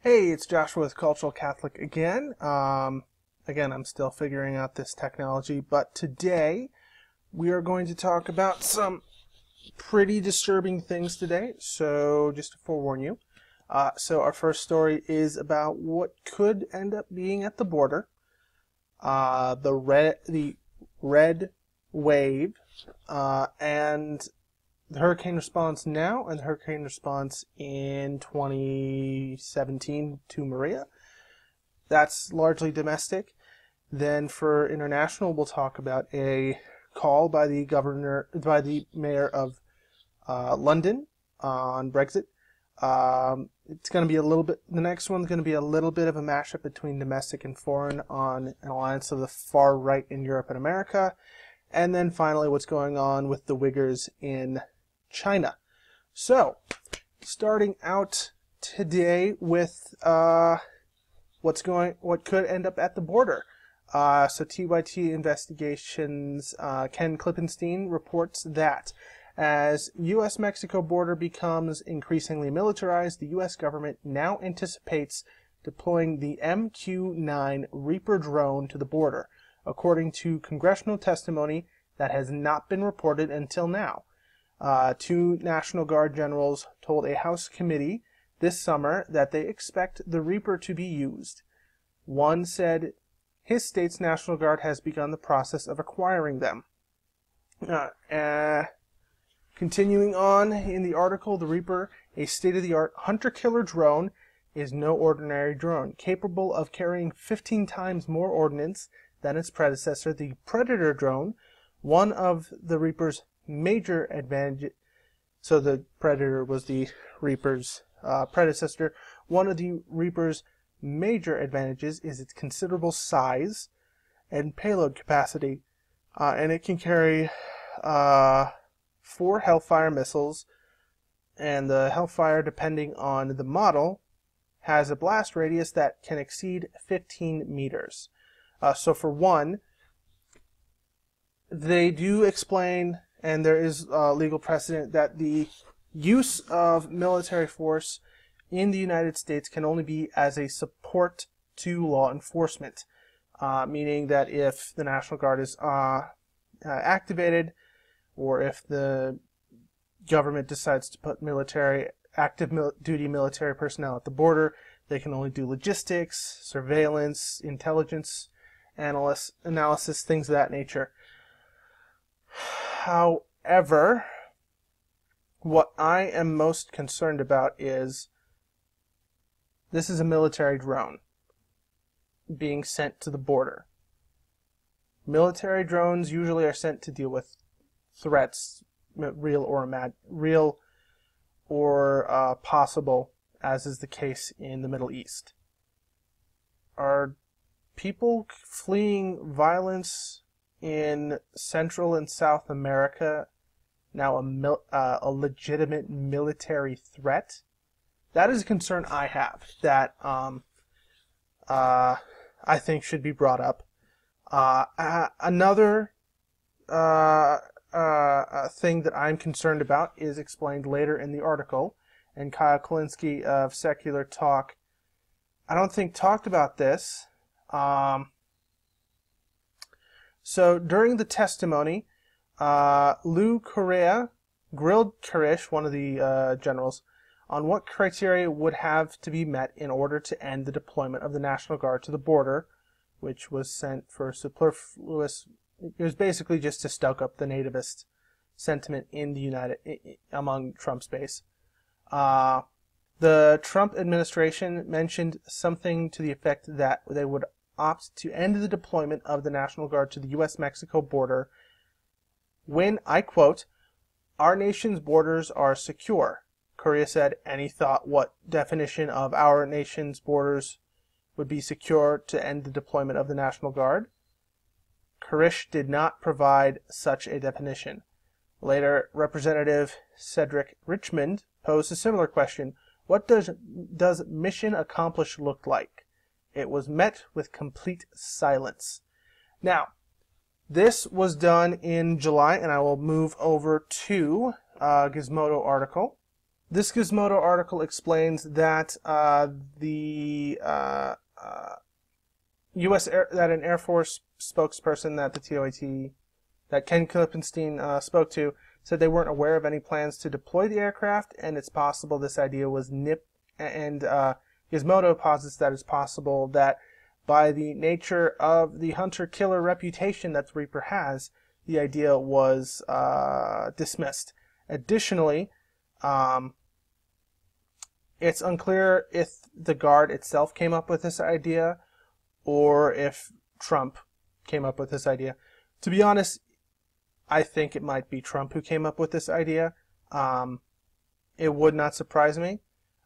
Hey, it's Joshua with Cultural Catholic again. Again, I'm still figuring out this technology, but today we are going to talk about some pretty disturbing things today, so just to forewarn you. So our first story is about what could end up being at the border. The red wave, and the hurricane response now and the hurricane response in 2017 to Maria. That's largely domestic. Then for international, we'll talk about a call by the mayor of London on Brexit. It's going to be the next one's going to be a little bit of a mashup between domestic and foreign on an alliance of the far right in Europe and America. And then finally, what's going on with the Uyghurs in China. So, starting out today with what could end up at the border. So TYT Investigations, Ken Klippenstein reports that as U.S.-Mexico border becomes increasingly militarized, the U.S. government now anticipates deploying the MQ-9 Reaper drone to the border, according to congressional testimony that has not been reported until now. Two National Guard generals told a House committee this summer that they expect the Reaper to be used. One said his state's National Guard has begun the process of acquiring them. Continuing on in the article, the Reaper, a state-of-the-art hunter-killer drone, is no ordinary drone, capable of carrying 15 times more ordnance than its predecessor, the Predator drone. One of the Reaper's major advantage. So the Predator was the Reaper's predecessor. One of the Reaper's major advantages is its considerable size and payload capacity, and it can carry 4 Hellfire missiles, and the Hellfire, depending on the model, has a blast radius that can exceed 15 meters. So for one, they do explain, and there is legal precedent, that the use of military force in the United States can only be as a support to law enforcement, meaning that if the National Guard is activated, or if the government decides to put active duty military personnel at the border, they can only do logistics, surveillance, intelligence analysis, things of that nature. However, what I am most concerned about is this is a military drone being sent to the border. Military drones usually are sent to deal with threats, real or possible, as is the case in the Middle East. Are people fleeing violence in Central and South America now a legitimate military threat? That is a concern I have that I think should be brought up. Another thing that I'm concerned about is explained later in the article, and Kyle Kalinske of Secular Talk, I don't think, talked about this. So during the testimony, Lou Correa grilled Karish, one of the generals, on what criteria would have to be met in order to end the deployment of the National Guard to the border, which was sent for superfluous. It was basically just to stoke up the nativist sentiment in among Trump's base. The Trump administration mentioned something to the effect that they would opt to end the deployment of the National Guard to the U.S.-Mexico border when, I quote, "our nation's borders are secure." Correa said, and he thought what definition of our nation's borders would be secure to end the deployment of the National Guard. Karish did not provide such a definition. Later, Representative Cedric Richmond posed a similar question. What does mission accomplished look like? It was met with complete silence. Now, this was done in July, and I will move over to Gizmodo article. This Gizmodo article explains that that an Air Force spokesperson that the TOAT, that Ken Klippenstein spoke to, said they weren't aware of any plans to deploy the aircraft, and it's possible this idea was nipped. And Gizmodo posits that it's possible that by the nature of the hunter-killer reputation that the Reaper has, the idea was dismissed. Additionally, it's unclear if the Guard itself came up with this idea or if Trump came up with this idea. To be honest, I think it might be Trump who came up with this idea. It would not surprise me.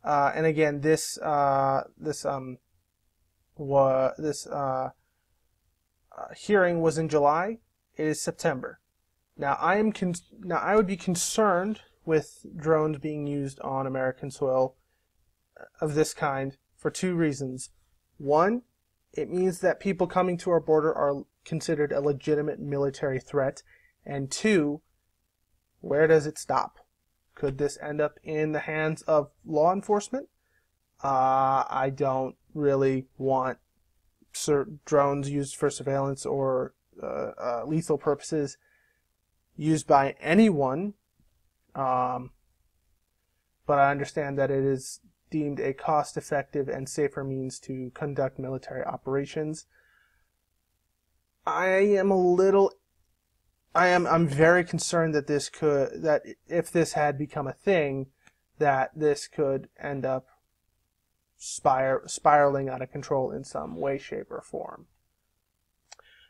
And again, this hearing was in July. It is September. Now I would be concerned with drones being used on American soil of this kind for two reasons. One, it means that people coming to our border are considered a legitimate military threat. And two, where does it stop? Could this end up in the hands of law enforcement? I don't really want drones used for surveillance or lethal purposes used by anyone. But I understand that it is deemed a cost-effective and safer means to conduct military operations. I'm very concerned that that if this had become a thing, that this could end up spiraling out of control in some way, shape, or form.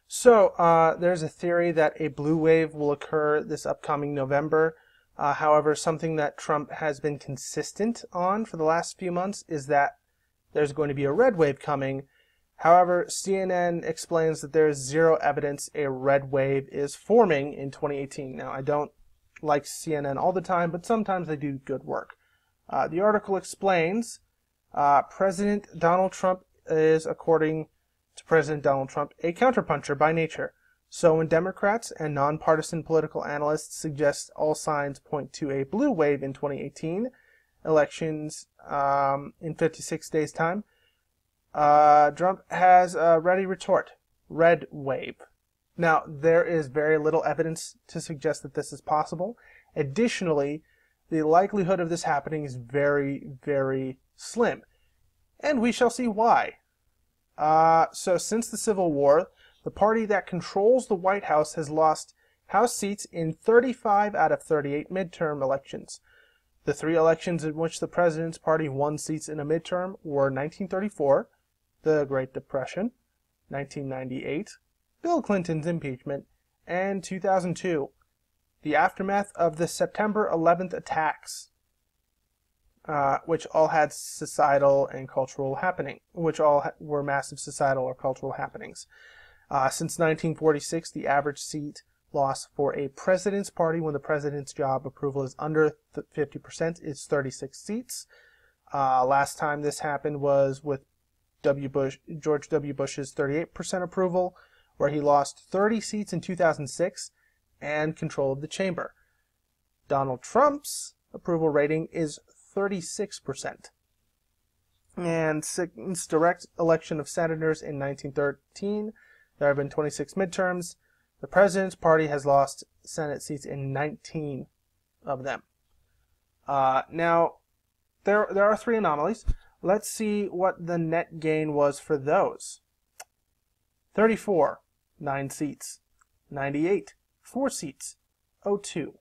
So there's a theory that a blue wave will occur this upcoming November. However, something that Trump has been consistent on for the last few months is that there's going to be a red wave coming. However, CNN explains that there is zero evidence a red wave is forming in 2018. Now, I don't like CNN all the time, but sometimes they do good work. The article explains President Donald Trump is, according to President Donald Trump, a counterpuncher by nature. So when Democrats and nonpartisan political analysts suggest all signs point to a blue wave in 2018 elections in 56 days' time, Trump has a ready retort: red wave. Now, there is very little evidence to suggest that this is possible. Additionally, the likelihood of this happening is very, very slim. And we shall see why. So since the Civil War, the party that controls the White House has lost House seats in 35 out of 38 midterm elections. The three elections in which the president's party won seats in a midterm were 1934, the Great Depression, 1998, Bill Clinton's impeachment, and 2002, the aftermath of the September 11th attacks, which all had societal and cultural were massive societal or cultural happenings. Since 1946, the average seat loss for a president's party when the president's job approval is under 50% is 36 seats. Last time this happened was with George W. Bush's 38% approval, where he lost 30 seats in 2006 and control of the chamber. Donald Trump's approval rating is 36%. And since direct election of senators in 1913, there have been 26 midterms. The president's party has lost Senate seats in 19 of them. Now, there are three anomalies. Let's see what the net gain was for those. 34, 9 seats. 98, 4 seats. 02,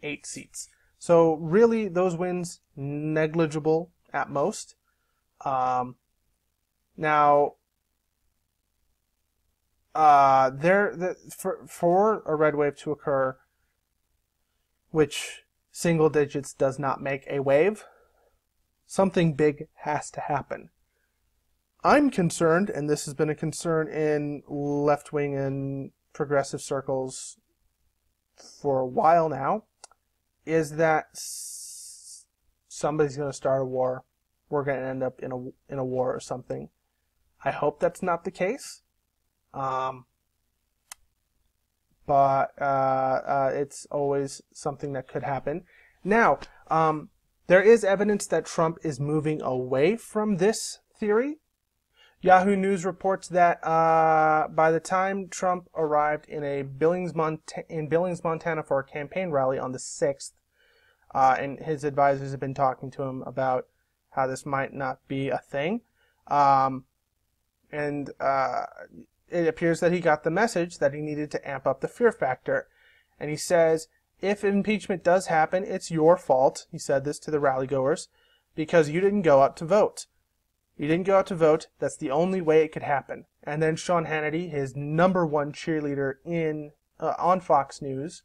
8 seats. So really, those wins negligible at most. Now, for a red wave to occur, which single digits does not make a wave, something big has to happen. I'm concerned, and this has been a concern in left-wing and progressive circles for a while now, is that somebody's going to start a war. We're going to end up in a war or something. I hope that's not the case. But it's always something that could happen. Now, There is evidence that Trump is moving away from this theory. Yahoo News reports that by the time Trump arrived in Billings, Montana for a campaign rally on the 6th, and his advisors have been talking to him about how this might not be a thing. And it appears that he got the message that he needed to amp up the fear factor. And he says, if impeachment does happen, it's your fault, he said this to the rally-goers, because you didn't go out to vote. You didn't go out to vote. That's the only way it could happen. And then Sean Hannity, his #1 cheerleader on Fox News,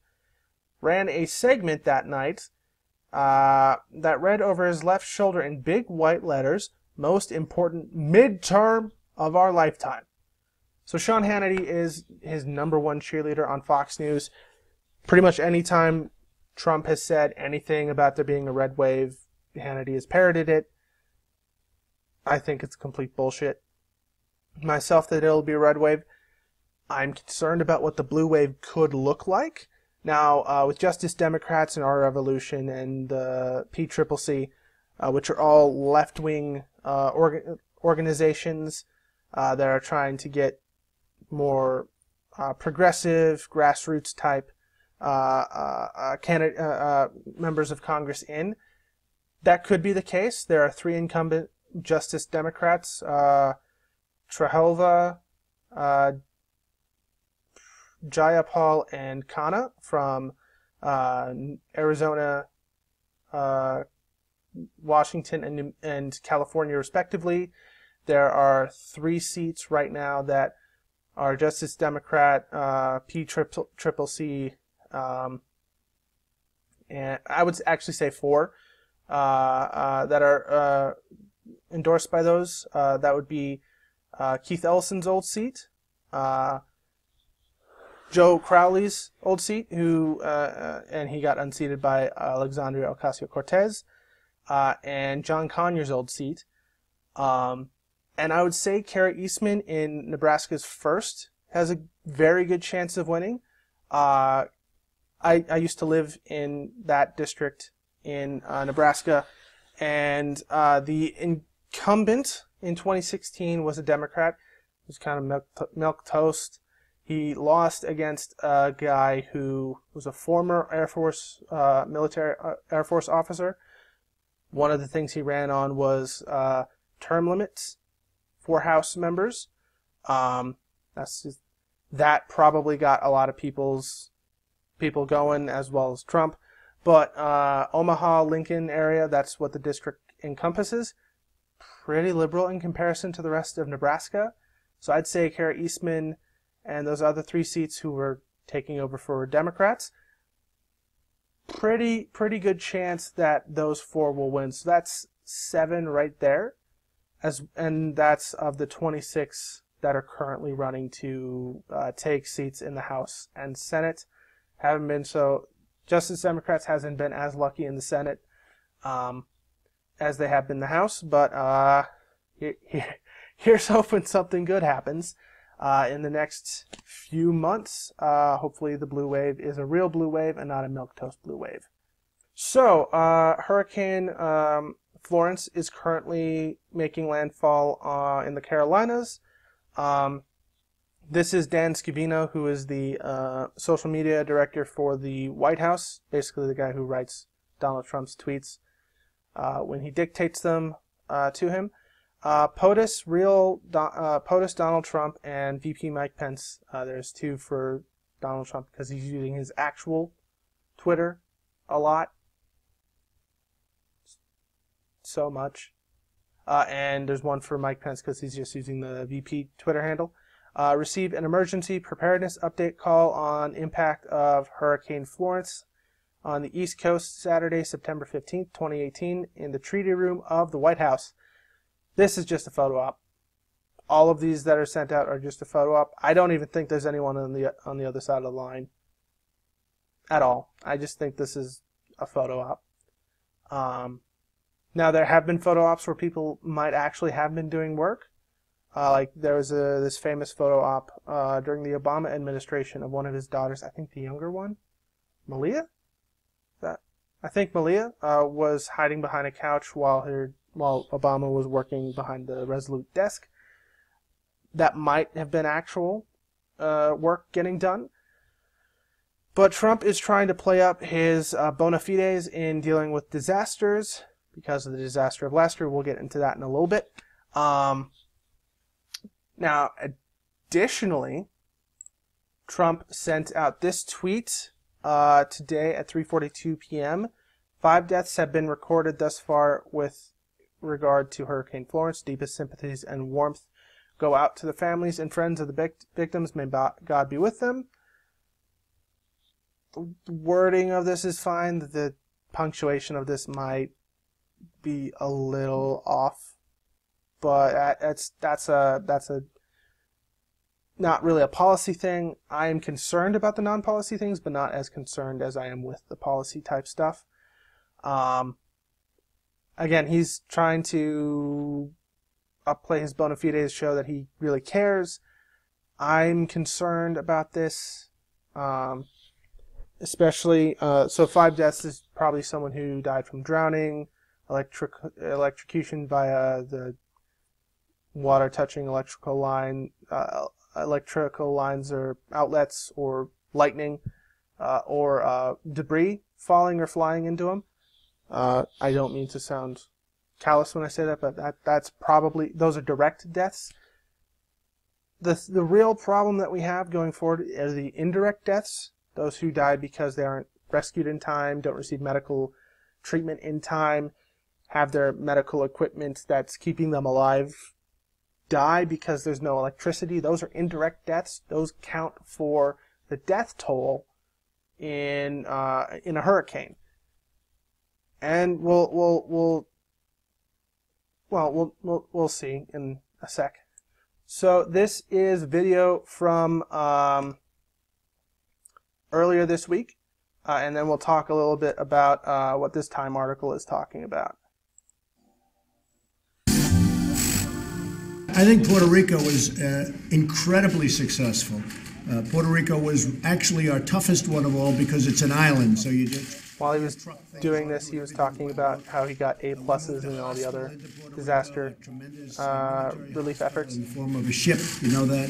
ran a segment that night that read over his left shoulder in big white letters, "Most important midterm of our lifetime." So Sean Hannity is his #1 cheerleader on Fox News. Pretty much any time Trump has said anything about there being a red wave, Hannity has parroted it. I think it's complete bullshit. Myself, that it'll be a red wave. I'm concerned about what the blue wave could look like. Now, with Justice Democrats and Our Revolution and PCCC, which are all left-wing organizations that are trying to get more progressive, grassroots type members of Congress in, that could be the case. There are 3 incumbent Justice Democrats, Trahelva, Jayapal, and Khanna from Arizona, Washington, and California, respectively. There are 3 seats right now that are Justice Democrat, PCCC, and I would actually say 4 that are endorsed by those. That would be Keith Ellison's old seat, Joe Crowley's old seat, and he got unseated by Alexandria Ocasio-Cortez, and John Conyers' old seat. And I would say Kara Eastman in Nebraska's 1st has a very good chance of winning. I used to live in that district in Nebraska, and the incumbent in 2016 was a Democrat. He was kind of milquetoast. He lost against a guy who was a former Air Force Air Force officer. One of the things he ran on was term limits for House members. That probably got a lot of people going, as well as Trump. But Omaha, Lincoln area, that's what the district encompasses. Pretty liberal in comparison to the rest of Nebraska. So I'd say Kara Eastman and those other 3 seats who were taking over for Democrats, pretty good chance that those 4 will win. So that's 7 right there, and that's of the 26 that are currently running to take seats in the House and Senate. Haven't been so. Justice Democrats hasn't been as lucky in the Senate as they have been in the House, but here's hoping something good happens in the next few months. Hopefully the blue wave is a real blue wave and not a milquetoast blue wave. So, Hurricane Florence is currently making landfall in the Carolinas. This is Dan Scavino, who is the social media director for the White House, basically the guy who writes Donald Trump's tweets when he dictates them to him. POTUS, POTUS Donald Trump, and VP Mike Pence. There's 2 for Donald Trump because he's using his actual Twitter a lot. So much. And there's 1 for Mike Pence because he's just using the VP Twitter handle. Received an emergency preparedness update call on impact of Hurricane Florence on the East Coast Saturday, September 15th, 2018, in the Treaty Room of the White House. This is just a photo op. All of these that are sent out are just a photo op. I don't even think there's anyone on the other side of the line at all. I just think this is a photo op. Now, there have been photo ops where people might actually have been doing work. Like there was this famous photo op during the Obama administration of one of his daughters, I think the younger one, Malia? I think Malia was hiding behind a couch while Obama was working behind the Resolute desk. That might have been actual work getting done. But Trump is trying to play up his bona fides in dealing with disasters because of the disaster of last year. We'll get into that in a little bit. Now, additionally, Trump sent out this tweet today at 3:42 p.m. 5 deaths have been recorded thus far with regard to Hurricane Florence. Deepest sympathies and warmth go out to the families and friends of the victims. May God be with them. The wording of this is fine. The punctuation of this might be a little off, but that's a not really a policy thing. I am concerned about the non-policy things, but not as concerned as I am with the policy type stuff. Again, he's trying to upplay his bona fides, show that he really cares. I'm concerned about this, especially, so 5 deaths is probably someone who died from drowning, electrocution via the water touching electrical lines or outlets, or lightning, or debris falling or flying into them. I don't mean to sound callous when I say that, but that's probably, those are direct deaths. The real problem that we have going forward are the indirect deaths, those who died because they aren't rescued in time, don't receive medical treatment in time, have their medical equipment that's keeping them alive die because there's no electricity. Those are indirect deaths. Those count for the death toll in a hurricane. And we'll see in a sec. So this is video from earlier this week, and then we'll talk a little bit about what this Time article is talking about. I think Puerto Rico was incredibly successful. Puerto Rico was actually our toughest one of all because it's an island, so you just... While he was doing this, he was talking about how he got A+ in all the other disaster relief efforts. In the form of a ship, you know that.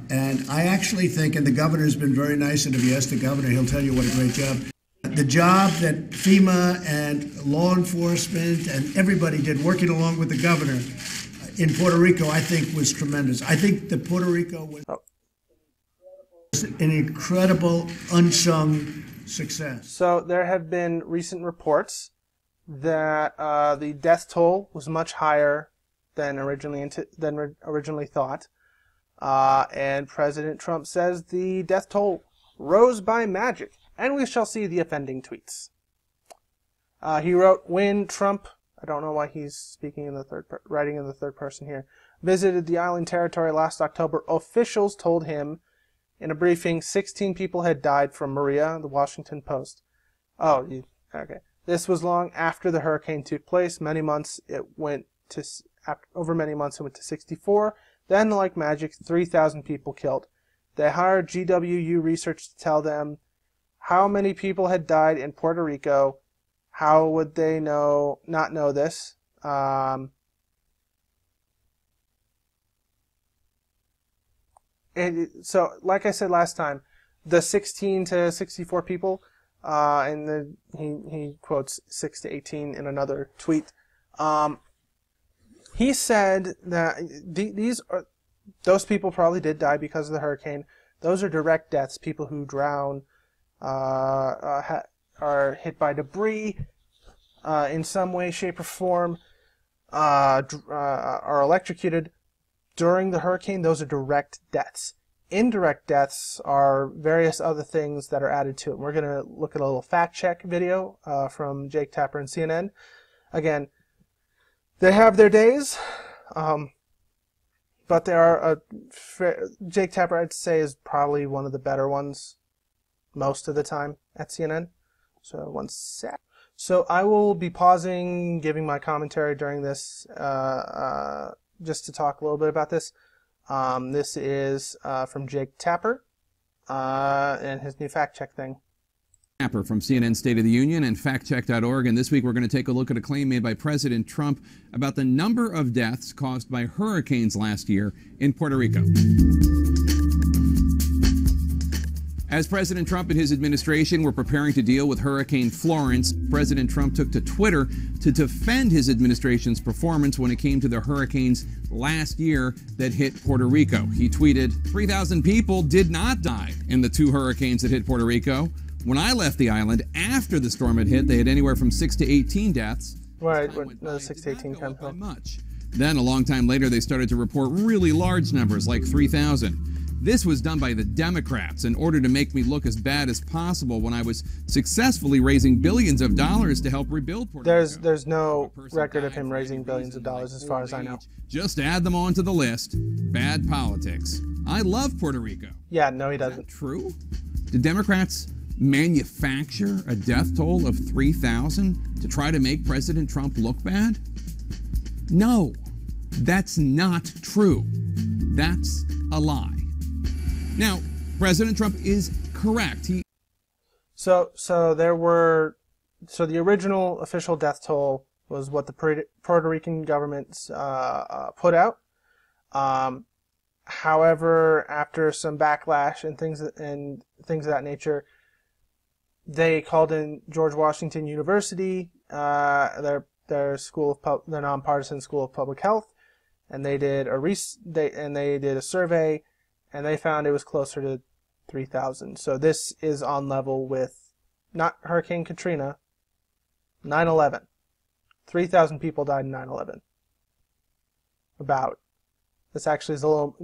And I actually think, and the governor's been very nice, and if you ask the governor, he'll tell you what a great job. The job that FEMA and law enforcement and everybody did working along with the governor in Puerto Rico, I think, was tremendous. I think that Puerto Rico was an incredible unsung success. So there have been recent reports that the death toll was much higher than originally thought, and President Trump says the death toll rose by magic, and we shall see the offending tweets. He wrote, when Trump, I don't know why he's speaking in the writing in the third person here, visited the island territory last October, officials told him in a briefing 16 people had died from Maria, the Washington Post. Okay. This was long after the hurricane took place. Over many months it went to 64. Then, like magic, 3,000 people killed. They hired GWU research to tell them how many people had died in Puerto Rico. How would they not know this? So, like I said last time, the 16 to 64 people, and he quotes 6 to 18 in another tweet. He said that those people probably did die because of the hurricane. Those are direct deaths. People who drown, are hit by debris in some way, shape, or form, are electrocuted during the hurricane. Those are direct deaths. Indirect deaths are various other things that are added to it. And we're going to look at a little fact check video from Jake Tapper and CNN. Again, they have their days, but they are Jake Tapper, I'd say, is probably one of the better ones most of the time at CNN. So one sec. So I will be pausing, giving my commentary during this, just to talk a little bit about this. This is from Jake Tapper and his new fact check thing. From CNN State of the Union and factcheck.org, and this week we're going to take a look at a claim made by President Trump about the number of deaths caused by hurricanes last year in Puerto Rico. As President Trump and his administration were preparing to deal with Hurricane Florence, President Trump took to Twitter to defend his administration's performance when it came to the hurricanes last year that hit Puerto Rico. He tweeted, 3,000 people did not die in the 2 hurricanes that hit Puerto Rico. When I left the island after the storm had hit, they had anywhere from 6 to 18 deaths. Right, 6 to 18 comes by much. Then, a long time later, they started to report really large numbers, like 3,000. This was done by the Democrats in order to make me look as bad as possible when I was successfely raising billions of dollars to help rebuild Puerto Rico. There's no record of him raising billions of dollars as far as I know. Just add them onto the list. Bad politics. I love Puerto Rico. Yeah, no, he doesn't. True? Do Democrats manufacture a death toll of 3,000 to try to make President Trump look bad? No, that's not true. That's a lie. Now, President Trump is correct. So the original official death toll was what the Puerto Rican government put out. However, after some backlash and things of that nature, they called in George Washington University, their nonpartisan school of public health, and they did a survey. And they found it was closer to 3,000. So this is on level with, not Hurricane Katrina, 9/11. 3,000 people died in 9/11. About. This actually is a little,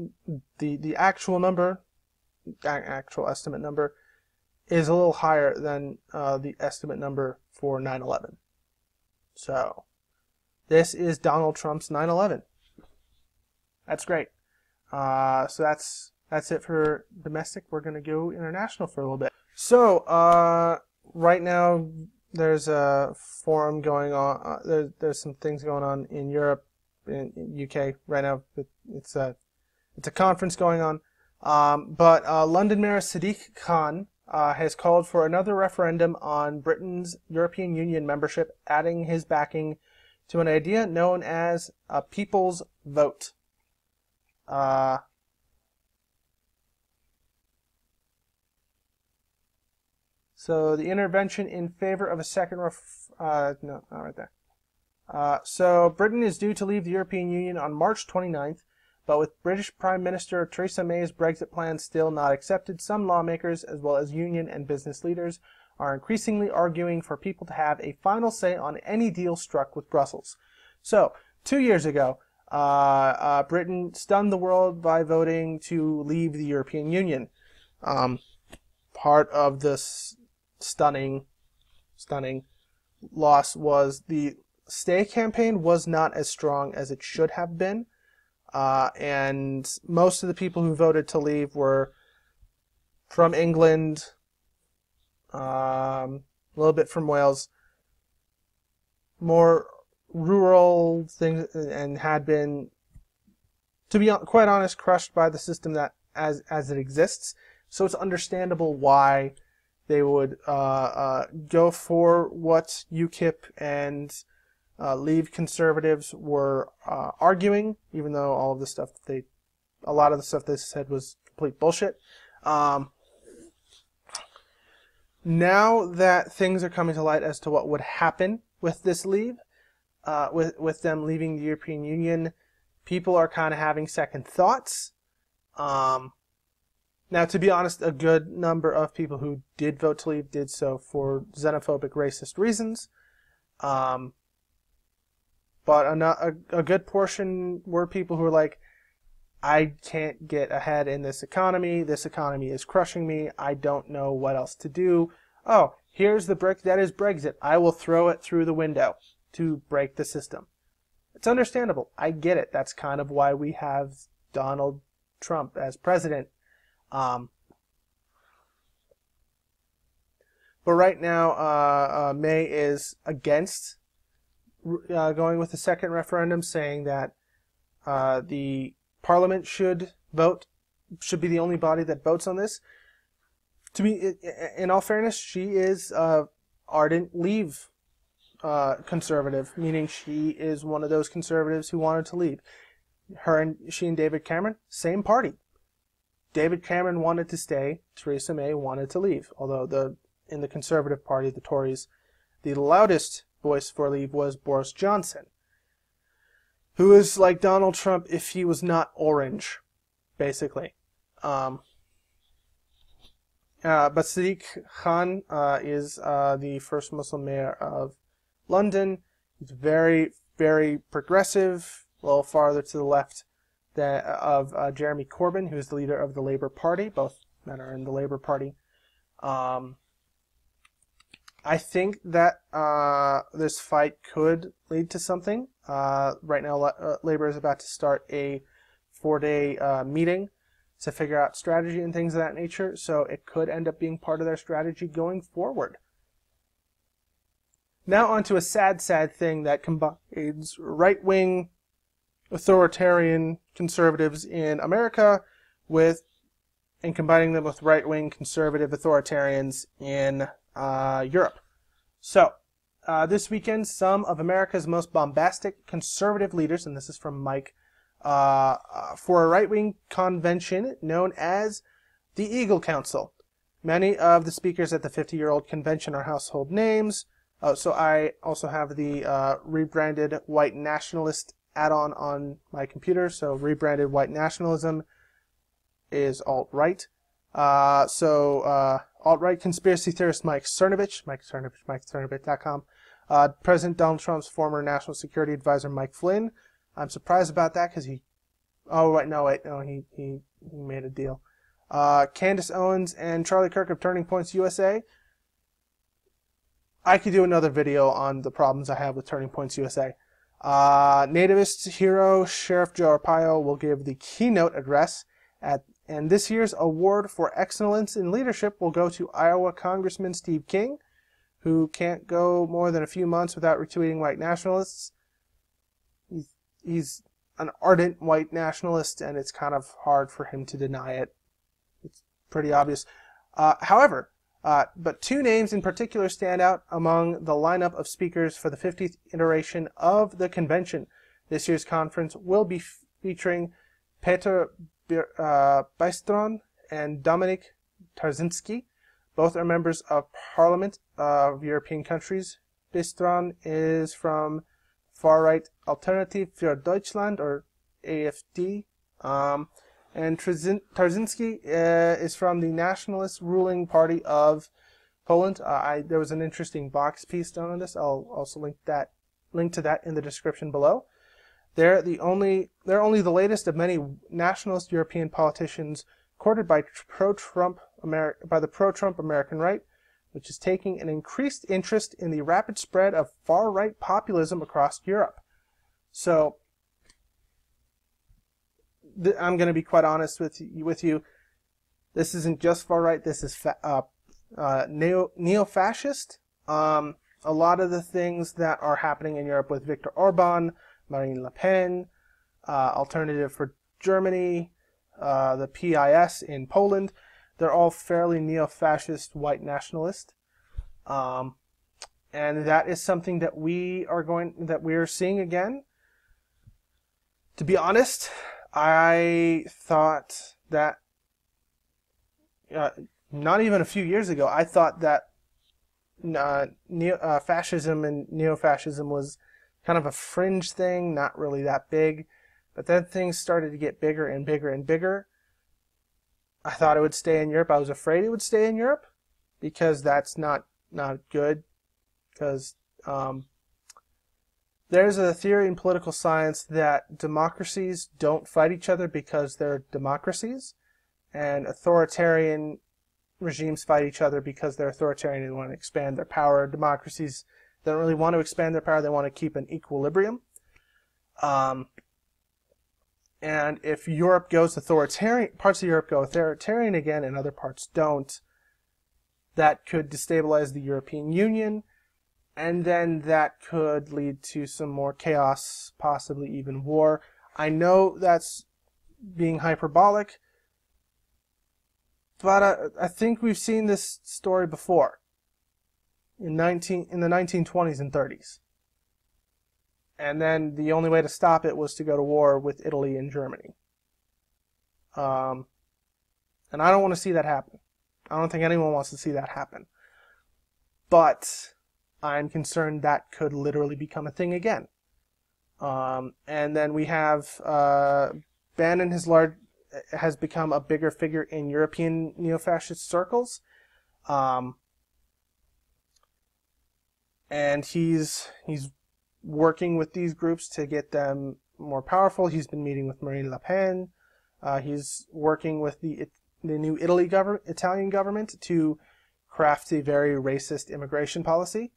the actual number, actual estimate number, is a little higher than the estimate number for 9/11. So, this is Donald Trump's 9/11. That's great. So that's it for domestic. We're going to go international for a little bit. So, right now, there's a forum going on. There's some things going on in Europe, in UK right now. It's a conference going on. But London Mayor Sadiq Khan has called for another referendum on Britain's European Union membership, adding his backing to an idea known as a people's vote. So the intervention in favor of a second no, not right there. So Britain is due to leave the European Union on March 29th, but with British Prime Minister Theresa May's Brexit plan still not accepted, some lawmakers, as well as union and business leaders, are increasingly arguing for people to have a final say on any deal struck with Brussels. So, 2 years ago, Britain stunned the world by voting to leave the European Union. Part of this stunning loss was the stay campaign was not as strong as it should have been, and most of the people who voted to leave were from England, a little bit from Wales, more rural things, and had been, to be quite honest, crushed by the system that as it exists. So it's understandable why they would go for what UKIP and Leave Conservatives were arguing, even though all of the stuff a lot of the stuff they said was complete bullshit. Now that things are coming to light as to what would happen with this leave, with them leaving the European Union, people are kind of having second thoughts. Now, to be honest, a good number of people who did vote to leave did so for xenophobic, racist reasons. But a good portion were people who were like, I can't get ahead in this economy. This economy is crushing me. I don't know what else to do. Oh, here's the brick that is Brexit. I will throw it through the window to break the system. It's understandable. I get it. That's kind of why we have Donald Trump as president. But right now, May is against going with the second referendum, saying that the Parliament should be the only body that votes on this. To me, in all fairness, she is ardent Leave conservative, meaning she is one of those conservatives who wanted to leave. She and David Cameron, same party. David Cameron wanted to stay. Theresa May wanted to leave. Although in the Conservative Party, the Tories, the loudest voice for leave was Boris Johnson, who is like Donald Trump if he was not orange, basically. But Sadiq Khan is the first Muslim mayor of London. He's very, very progressive, a little farther to the left of Jeremy Corbyn, who is the leader of the Labour Party. Both men are in the Labour Party. I think that this fight could lead to something. Right now, Labour is about to start a 4-day meeting to figure out strategy and things of that nature, so it could end up being part of their strategy going forward. Now onto a sad, sad thing that combines right-wing authoritarian conservatives in America and combining them with right-wing conservative authoritarians in Europe. So, this weekend, some of America's most bombastic conservative leaders, and this is from Mike, for a right-wing convention known as the Eagle Council. Many of the speakers at the 50-year-old convention are household names. So I also have the rebranded white nationalist add-on on my computer. So rebranded white nationalism is alt-right. Alt-right conspiracy theorist Mike Cernovich, MikeCernovich.com. President Donald Trump's former national security advisor Mike Flynn. I'm surprised about that because he made a deal. Candace Owens and Charlie Kirk of Turning Points USA. I could do another video on the problems I have with Turning Points USA. Nativist hero Sheriff Joe Arpaio will give the keynote address and this year's award for excellence in leadership will go to Iowa Congressman Steve King, who can't go more than a few months without retweeting white nationalists. He's an ardent white nationalist, and it's kind of hard for him to deny it. It's pretty obvious. However, but two names in particular stand out among the lineup of speakers for the 50th iteration of the convention. This year's conference will be featuring Petr Bystron and Dominik Tarzinski. Both are members of Parliament of European countries. Bystron is from far-right Alternative für Deutschland, or AfD, and Tarzinski is from the nationalist ruling party of Poland. There was an interesting Vox piece done on this. I'll also link to that in the description below. They're only the latest of many nationalist European politicians courted by the pro-Trump American right, which is taking an increased interest in the rapid spread of far-right populism across Europe. So, I'm going to be quite honest with you. This isn't just far-right. This is neo-fascist. A lot of the things that are happening in Europe with Viktor Orban, Marine Le Pen, Alternative for Germany, the PIS in Poland, they're all fairly neo-fascist white nationalist. And that is something that we're seeing again. To be honest, I thought that not even a few years ago, I thought that fascism and neo-fascism was kind of a fringe thing, not really that big. But then things started to get bigger and bigger and bigger. I thought it would stay in Europe. I was afraid it would stay in Europe because that's not good. Because there's a theory in political science that democracies don't fight each other because they're democracies, and authoritarian regimes fight each other because they're authoritarian and want to expand their power. Democracies don't really want to expand their power. They want to keep an equilibrium. And if Europe goes authoritarian, parts of Europe go authoritarian again and other parts don't, that could destabilize the European Union, and then that could lead to some more chaos, possibly even war. I know that's being hyperbolic. But I think we've seen this story before in the 1920s and 30s. And then the only way to stop it was to go to war with Italy and Germany. And I don't want to see that happen. I don't think anyone wants to see that happen. But I'm concerned that could literally become a thing again. And then we have Bannon has become a bigger figure in European neo-fascist circles. And he's working with these groups to get them more powerful. He's been meeting with Marine Le Pen. He's working with the new Italian government to craft a very racist immigration policy.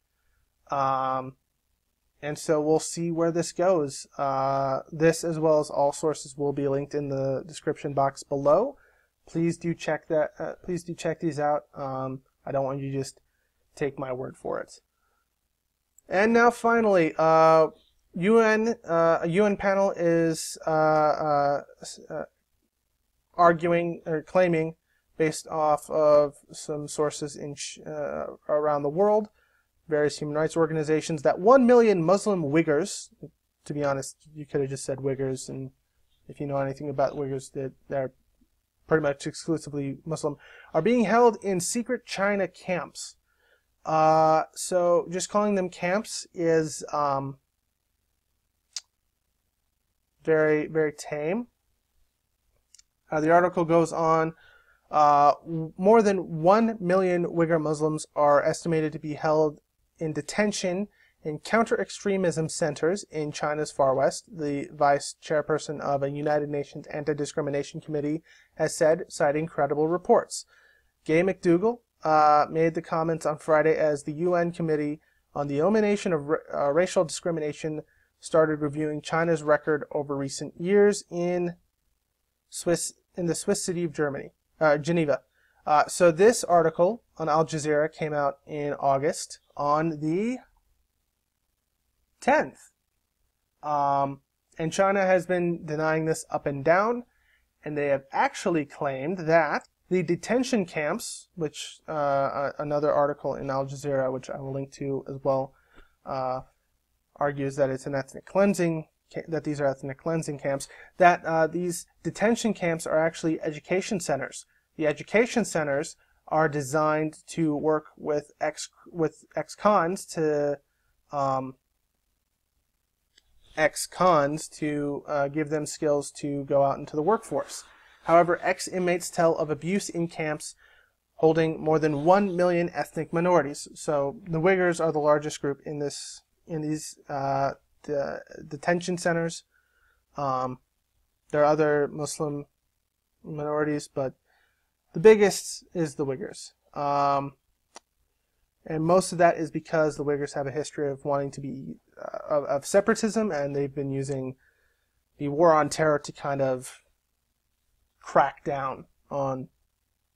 And so we'll see where this goes. This, as well as all sources, will be linked in the description box below. Please do check that. Please do check these out. I don't want you to just take my word for it. And now, finally, a UN panel is arguing or claiming, based off of some sources around the world, various human rights organizations, that 1 million Muslim Uighurs, to be honest, you could have just said Uighurs, and if you know anything about Uighurs, they're pretty much exclusively Muslim, are being held in secret China camps. So just calling them camps is very, very tame. The article goes on. More than 1 million Uighur Muslims are estimated to be held in detention in counter-extremism centers in China's far west, the vice chairperson of a United Nations Anti-Discrimination Committee has said, citing credible reports. Gay McDougall made the comments on Friday as the UN Committee on the Elimination of Racial Discrimination started reviewing China's record over recent years in the Swiss city of Geneva. So this article on Al Jazeera came out in August on the 10th. And China has been denying this up and down, and they have actually claimed that the detention camps, which another article in Al Jazeera, which I will link to as well, argues that it's an ethnic cleansing, that these are ethnic cleansing camps, that these detention camps are actually education centers. The education centers are designed to work with ex-cons to give them skills to go out into the workforce. However, ex-inmates tell of abuse in camps holding more than 1 million ethnic minorities. So the Uyghurs are the largest group in these detention centers. There are other Muslim minorities, but the biggest is the Uyghurs. And most of that is because the Uyghurs have a history of wanting to be of separatism, and they've been using the war on terror to kind of crack down on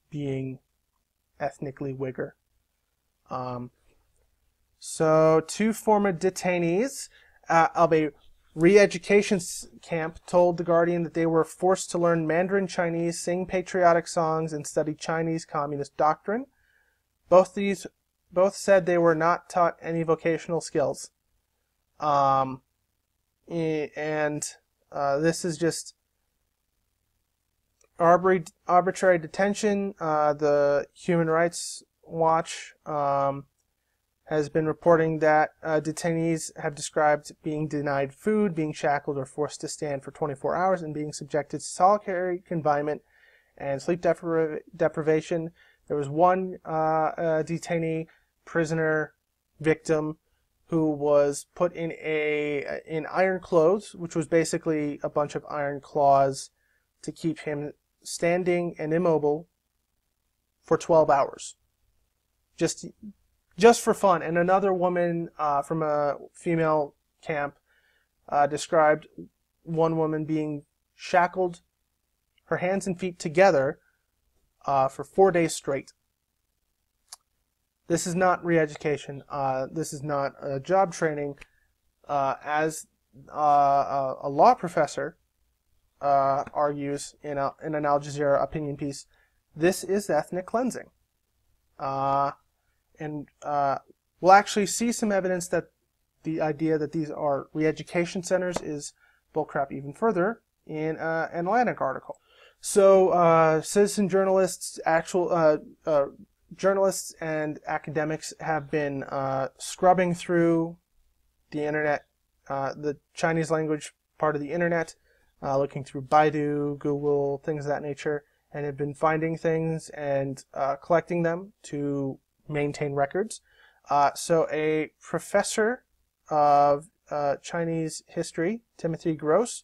being ethnically Uighur. So 2 former detainees of a re-education camp told The Guardian that they were forced to learn Mandarin Chinese, sing patriotic songs, and study Chinese communist doctrine. Both said they were not taught any vocational skills. This is just arbitrary detention. The Human Rights Watch has been reporting that detainees have described being denied food, being shackled or forced to stand for 24 hours, and being subjected to solitary confinement and sleep deprivation. There was one detainee, prisoner, victim, who was put in iron clothes, which was basically a bunch of iron claws to keep him standing and immobile for 12 hours. Just for fun. And another woman from a female camp described one woman being shackled, her hands and feet together, for 4 days straight. This is not re-education. This is not job training. As a law professor argues in an Al Jazeera opinion piece, this is ethnic cleansing. We'll actually see some evidence that the idea that these are re-education centers is bullcrap even further in an Atlantic article. So citizen journalists, journalists and academics have been scrubbing through the internet, the Chinese language part of the internet, looking through Baidu, Google, things of that nature, and have been finding things and collecting them to maintain records. So a professor of Chinese history, Timothy Gross,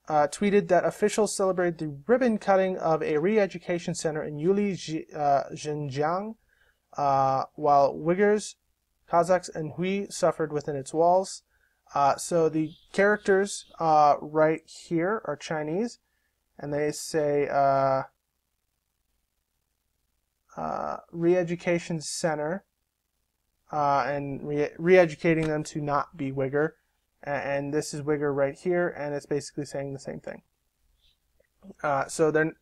tweeted that officials celebrated the ribbon cutting of a re-education center in Yuli, Xinjiang, while Uyghurs, Kazakhs, and Hui suffered within its walls. So the characters right here are Chinese, and they say re-education center, and re-educating them to not be Uighur. And this is Uighur right here, and it's basically saying the same thing. So they're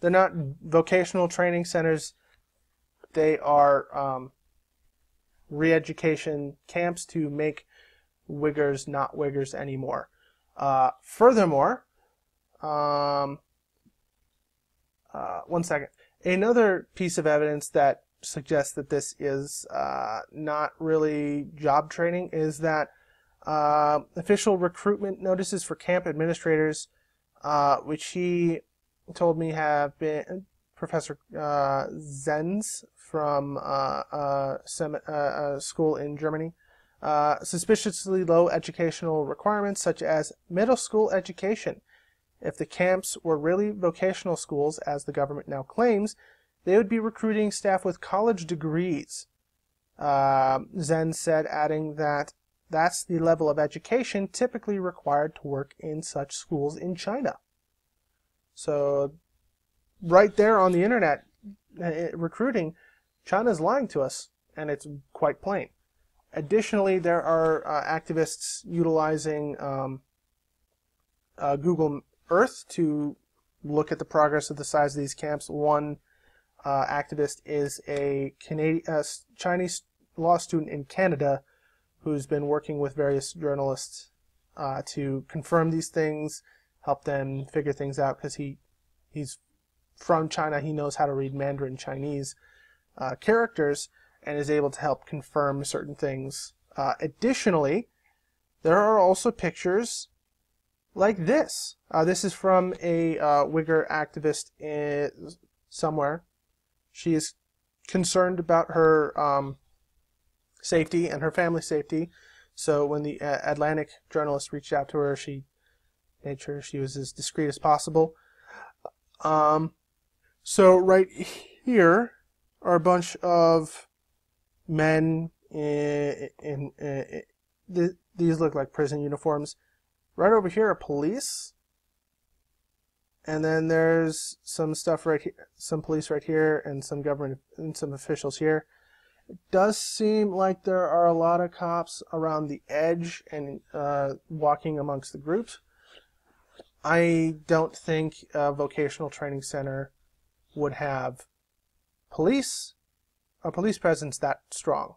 not vocational training centers. They are re-education camps to make Uyghurs not Uyghurs anymore. Furthermore, one second. Another piece of evidence that suggests that this is not really job training is that official recruitment notices for camp administrators, which he told me have been Professor Zenz from a school in Germany. Suspiciously low educational requirements such as middle school education. If the camps were really vocational schools, as the government now claims, they would be recruiting staff with college degrees. Zen said, adding that that's the level of education typically required to work in such schools in China. So, right there on the internet, recruiting, China's lying to us, and it's quite plain. Additionally, there are activists utilizing Google Earth to look at the progress of the size of these camps. One activist is a Chinese law student in Canada who's been working with various journalists to confirm these things, help them figure things out, because he's from China. He knows how to read Mandarin Chinese characters and is able to help confirm certain things. Additionally, there are also pictures like this. This is from a Uighur activist somewhere. She is concerned about her safety and her family's safety. So when the Atlantic journalist reached out to her, she made sure she was as discreet as possible. So right here are a bunch of men these look like prison uniforms. Right over here are police. And then there's some stuff right here, some police right here, and some government and some officials here. It does seem like there are a lot of cops around the edge and walking amongst the groups. I don't think a vocational training center would have a police presence that strong.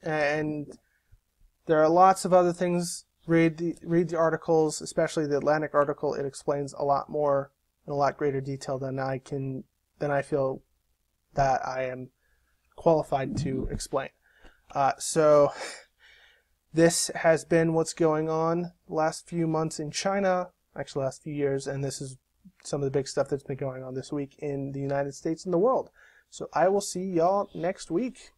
And there are lots of other things. Read the articles, especially the Atlantic article. It explains a lot more in a lot greater detail than I feel that I am qualified to explain. So this has been what's going on the last few months in China, actually last few years, and this is some of the big stuff that's been going on this week in the United States and the world. So I will see y'all next week.